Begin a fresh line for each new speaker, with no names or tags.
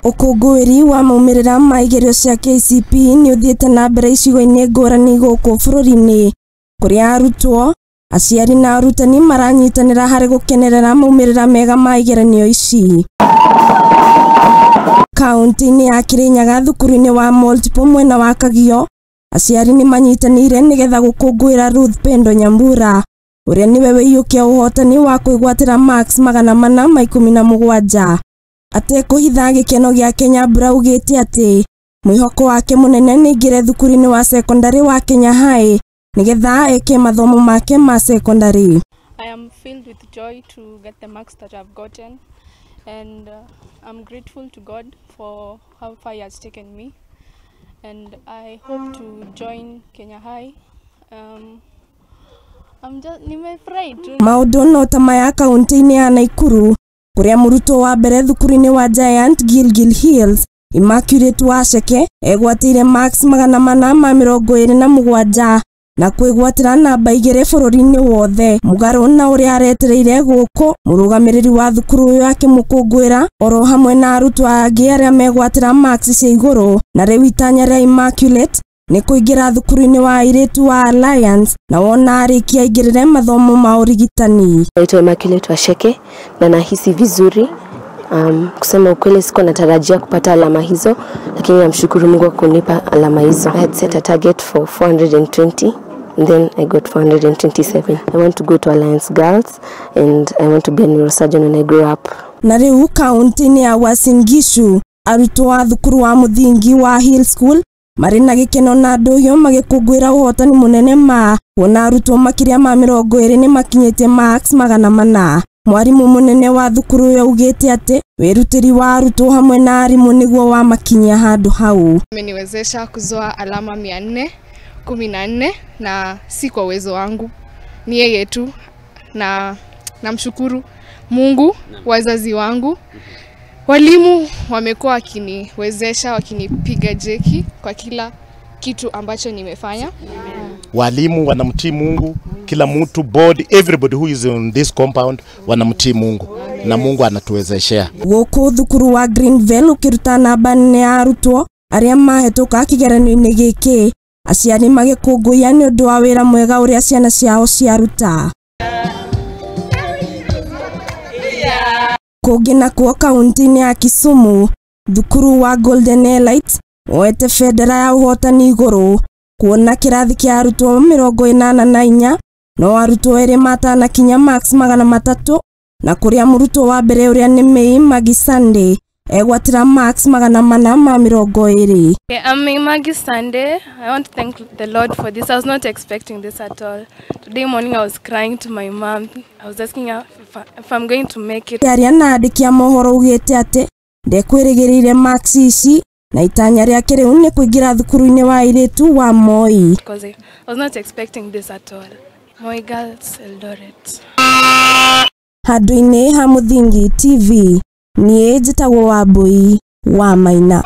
Ukungũĩri wa maumírira ma igerio cia KCPE ni uthiĩte na mbere icigo-inĩ ngũrani gũkũ bũrũri-inĩ, kũrĩa arutwo, aciari na arutani maranyitanĩra harĩ gũkenerera maumírira mega ma igeranio ici. Kaunti-inĩ ya Kirinyaga thukuru-inĩ wa multiple mwena wa Kagio, aciari ni manyitanĩire nĩgetha gũkũngũĩra Ruth Pendo Nyambura, ũrĩa niwe wĩiyũkia ũhotani wa kwĩgwatĩra marks 417. Atekũhitha gĩkeno gĩa Kenya Nyambura augĩte atĩ mwĩhoko wake mũnene nĩ aingĩre thukuru-inĩ wa secondary wa Kenya High nĩgetha eke mathomo make ma secondary.
I am filled with joy to get the marks that I've gotten, and I'm grateful to God for how far He has taken me, and I hope to join Kenya High. Nimefurahi tu.
Maũndũ no ta maya kaunti-inĩ ya Naikuru, kũrĩa murutwo wa mbere thukuru-inĩ wa Giant Gilgil Hills, Immaculate wacheke, egwatíire marks 427 na kwĩgwatĩra namba 2 bũrũri-inĩ wothe. Mũgarũ na ũrĩa aretereire gũkũ, mũrũgamĩrĩri wa thukuru ũyũ akĩmũkũngũĩra oro hamwe na arutwo angĩ arĩa megwatĩra marks cia igũrũ, na rĩu itanya rĩa Immaculate ni kũingĩra thukuru-inĩ wa airĩtu wa Alliance na wona arĩkia aingĩrĩre mathomo ma ũrigitani.
Naitwa Immaculate wacheke na nahisi vizuri. Kusema ukweli sikuwa natarajia kupata alama hizo, lakini namshukuru Mungu kwa kunipa alama hizo. I had set a target for 420 and then I got 427. I want to go to Alliance Girls and I want to be a neurosurgeon when I grow up. Na rĩu kaunti-inĩ ya Uasin Gishu, arutwo wa thukuru wa mũthingi wa Hill School marĩ na gĩkeno na ndúhio magĩkũngũĩra ũhotani mũnene ma kuona arutwo makíria ma 20 nĩ makinyĩtie marks 400. Mwarimu munene wa thukuru ũyũ augĩte atĩ wĩrutĩri wa arutwo hamwe na arimũ nĩguo wa makinyia handũ hau.
Imeniwezesha kuzoa alama 414 na si kwa uwezo wangu, ni yeye tu, na namshukuru Mungu, wazazi wangu, walimu wamekuwa wakiniwezesha, wakinipiga jeki kwa kila kitu ambacho nimefanya.
Walimu wanamtii Mungu, kila mtu, board, everybody who is in this compound wanamtii Mungu na Mungu anatuwezeshea.
Gũkũ thukuru wa Greenville ũkĩruta namba 4 ya arutwo arĩa mahĩtũka kĩgeranio-inĩ gĩkĩ, aciari magĩkũngũiya nĩ ũndũ wa wĩra mwega ũrĩa ciana ciao ciaruta. Kũngĩ nakuo kaunti-inĩ ya Kisumu, thukuru wa Golden Elite woete federa ya ũhotani igũrũ kuona kĩrathi kĩa arutwo 84 no arutwo erĩ matanakinya marks 300, na kũrĩa murutwo wa mbere ũrĩa nĩ Mei Magi Sunday egwatĩra marks 420.
I'm Magi Sunday. I want to thank the Lord for this. I was not expecting this at all. Today morning I was crying to my mom. I was asking her if I'm going to make it.
Aria na andĩki a mohoro ugĩte atĩ ndekwĩrĩgĩrĩire marks ici na itanya rĩake rĩu nĩ kũingĩra thukuru-inĩ wa airĩtu wa Moi.
Because I was not expecting this at all. Moi Girls Eldoret.
Handũ-inĩ ha Mũthingi TV, niĩ njĩtagwo Wambui wa Maina.